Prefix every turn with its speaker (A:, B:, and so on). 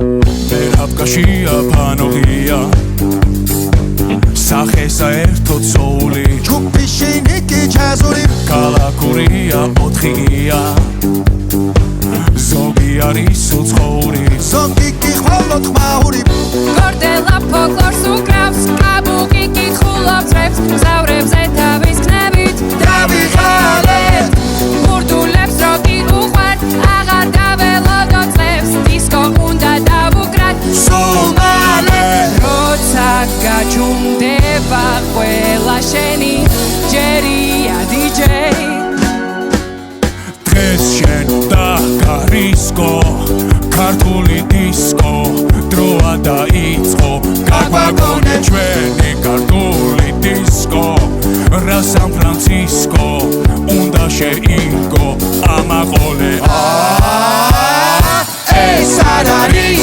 A: მერაბკაშია ფანოღია სახესა ერთო ცოული
B: ჯგუფი შენიკი ჩაზური
A: კალაკურია ოთხია ზოგი არის უცხოური
B: ზოგი კიხვალოთ ხმაური
C: გორდელა ფოლკლორს უკრავს კაბუკი კითხულობს რეპს